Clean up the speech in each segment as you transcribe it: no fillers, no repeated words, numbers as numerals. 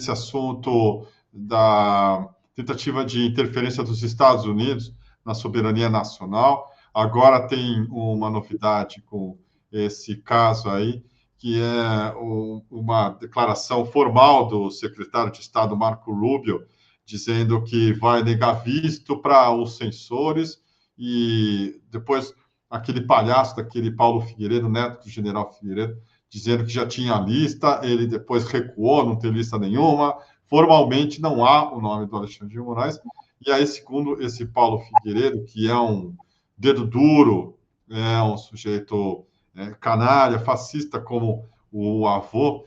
esse assunto da tentativa de interferência dos Estados Unidos na soberania nacional. Agora tem uma novidade com esse caso aí, que é uma declaração formal do secretário de Estado, Marco Rubio, dizendo que vai negar visto para os censores, e depois aquele palhaço daquele Paulo Figueiredo, neto do general Figueiredo, dizendo que já tinha a lista, ele depois recuou, não tem lista nenhuma, formalmente não há o nome do Alexandre de Moraes, e aí, segundo esse Paulo Figueiredo, que é um dedo duro, é um sujeito canalha, fascista como o avô,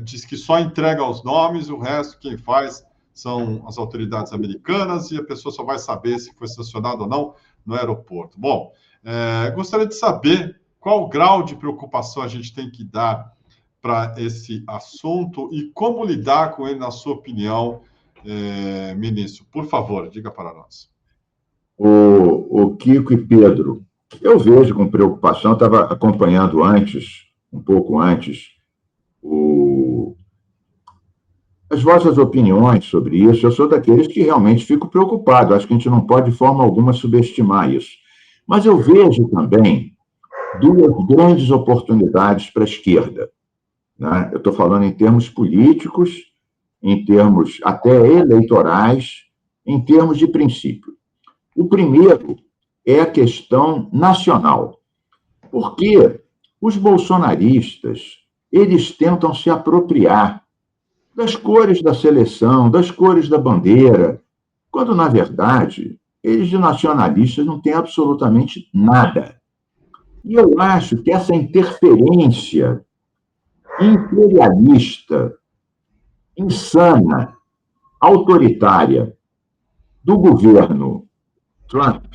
diz que só entrega os nomes, o resto quem faz são as autoridades americanas, e a pessoa só vai saber se foi sancionado ou não no aeroporto. Bom, gostaria de saber qual grau de preocupação a gente tem que dar para esse assunto e como lidar com ele, na sua opinião, ministro. Por favor, diga para nós. O Kiko e Pedro, eu vejo com preocupação, eu estava acompanhando antes, um pouco antes, as vossas opiniões sobre isso. Eu sou daqueles que realmente fico preocupado, acho que a gente não pode de forma alguma subestimar isso. Mas eu vejo também duas grandes oportunidades para a esquerda, né? Eu estou falando em termos políticos, em termos até eleitorais, em termos de princípio. O primeiro é a questão nacional, porque os bolsonaristas, eles tentam se apropriar das cores da seleção, das cores da bandeira, quando, na verdade, eles de nacionalistas não têm absolutamente nada. E eu acho que essa interferência imperialista, insana, autoritária do governo Trump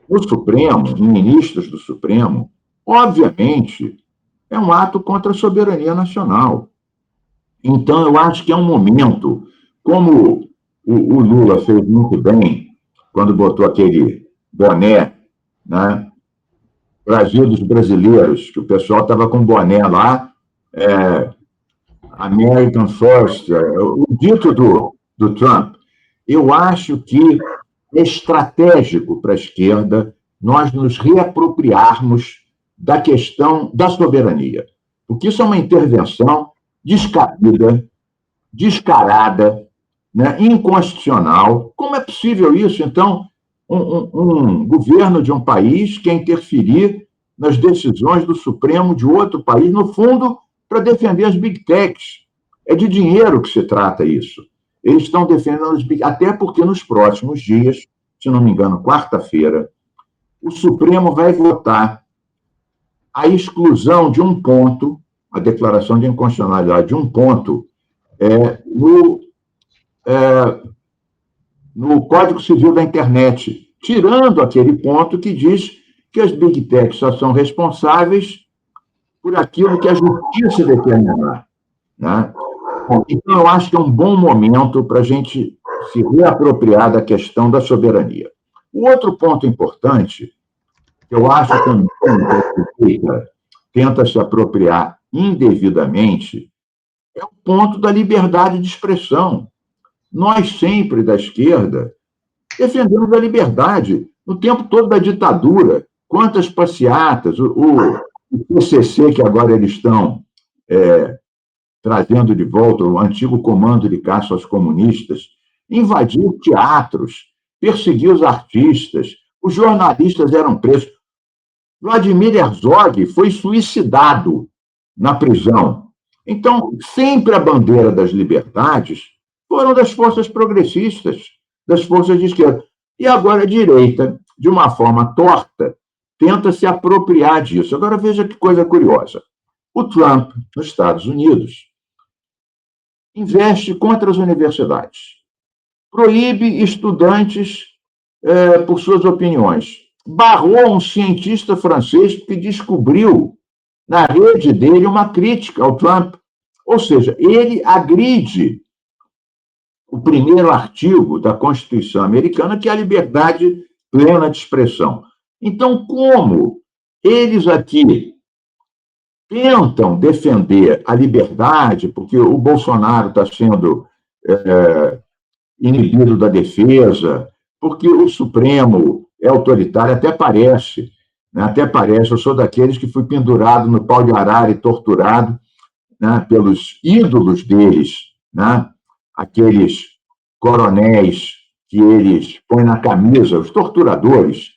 no Supremo, em ministros do Supremo, obviamente, é um ato contra a soberania nacional. Então, eu acho que é um momento, como o Lula fez muito bem, quando botou aquele boné, né? Brasil dos brasileiros, que o pessoal estava com boné lá, American First, o dito do Trump. Eu acho que é estratégico para a esquerda nós nos reapropriarmos da questão da soberania, porque isso é uma intervenção descabida, descarada, né, inconstitucional. Como é possível isso? Então, um governo de um país quer interferir nas decisões do Supremo de outro país, no fundo, para defender as big techs. É de dinheiro que se trata isso. Eles estão defendendo as big, até porque nos próximos dias, se não me engano, quarta-feira, o Supremo vai votar a exclusão de um ponto, a declaração de inconstitucionalidade de um ponto, no Código Civil da Internet, tirando aquele ponto que diz que as big techs só são responsáveis por aquilo que a justiça determinar, né? Então, eu acho que é um bom momento para a gente se reapropriar da questão da soberania. O outro ponto importante, que eu acho também que tenta se apropriar indevidamente, é o ponto da liberdade de expressão. Nós sempre, da esquerda, defendemos a liberdade. No tempo todo da ditadura, quantas passeatas, o PCC, que agora eles estão trazendo de volta, o antigo comando de caça aos comunistas, invadiu teatros, perseguiu os artistas, os jornalistas eram presos. Vladimir Herzog foi suicidado na prisão. Então, sempre a bandeira das liberdades foram das forças progressistas, das forças de esquerda. E agora a direita, de uma forma torta, tenta se apropriar disso. Agora, veja que coisa curiosa. O Trump, nos Estados Unidos, investe contra as universidades, proíbe estudantes por suas opiniões, barrou um cientista francês que descobriu na rede dele uma crítica ao Trump. Ou seja, ele agride o primeiro artigo da Constituição americana, que é a liberdade plena de expressão. Então, como eles aqui tentam defender a liberdade, porque o Bolsonaro está sendo inibido da defesa, porque o Supremo é autoritário, até parece, né? Até parece, eu sou daqueles que fui pendurado no pau de arara e torturado, né, pelos ídolos deles, né, aqueles coronéis que eles põem na camisa, os torturadores,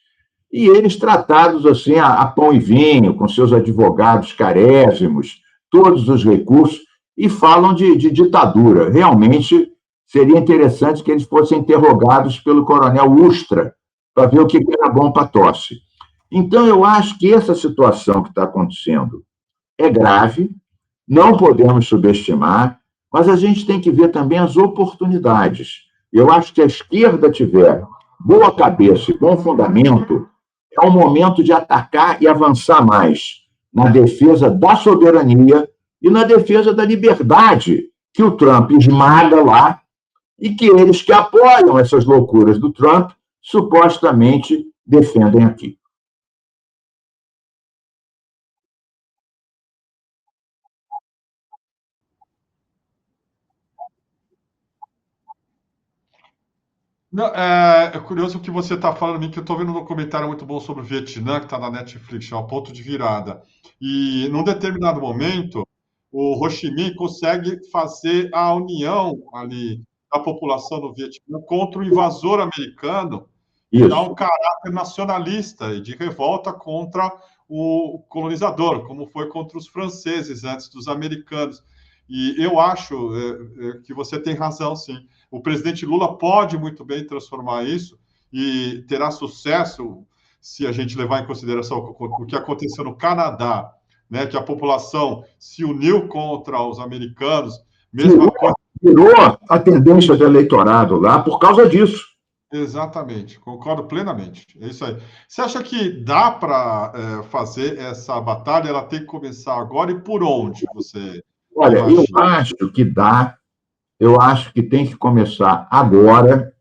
e eles tratados assim a pão e vinho, com seus advogados carésimos, todos os recursos, e falam de ditadura. Realmente seria interessante que eles fossem interrogados pelo coronel Ustra, para ver o que era bom para tosse. Então, eu acho que essa situação que está acontecendo é grave, não podemos subestimar, mas a gente tem que ver também as oportunidades. Eu acho que a esquerda tiver boa cabeça e bom fundamento, é o momento de atacar e avançar mais na defesa da soberania e na defesa da liberdade que o Trump esmaga lá e que eles que apoiam essas loucuras do Trump supostamente defendem aqui. Não, é curioso o que você está falando, que eu estou vendo um documentário muito bom sobre o Vietnã, que está na Netflix, é o Ponto de Virada. E num determinado momento, o Ho Chi Minh consegue fazer a união ali da população do Vietnã contra o invasor americano e dá um Isso. caráter nacionalista e de revolta contra o colonizador, como foi contra os franceses antes dos americanos. E eu acho que você tem razão, sim. O presidente Lula pode muito bem transformar isso e terá sucesso se a gente levar em consideração o que aconteceu no Canadá, né, que a população se uniu contra os americanos, mesma coisa. Virou a tendência do eleitorado lá por causa disso. Exatamente, concordo plenamente. É isso aí. Você acha que dá para fazer essa batalha? Ela tem que começar agora e por onde você Olha, eu imagina? acho que dá, eu acho que tem que começar agora.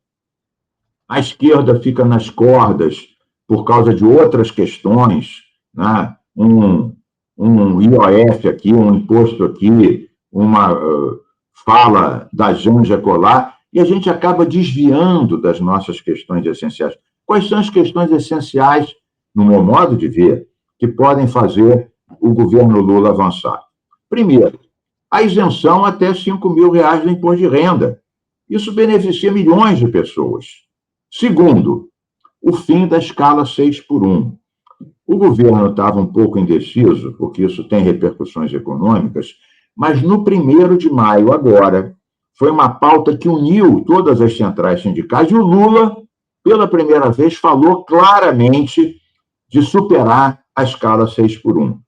A esquerda fica nas cordas por causa de outras questões, né? Um IOF aqui, um imposto aqui, uma fala da Janja Colar, e a gente acaba desviando das nossas questões essenciais. Quais são as questões essenciais, no meu modo de ver, que podem fazer o governo Lula avançar? Primeiro, a isenção até R$ 5.000 do imposto de renda. Isso beneficia milhões de pessoas. Segundo, o fim da escala 6x1. O governo estava um pouco indeciso, porque isso tem repercussões econômicas, mas no 1º de maio, agora, foi uma pauta que uniu todas as centrais sindicais e o Lula, pela primeira vez, falou claramente de superar a escala 6x1.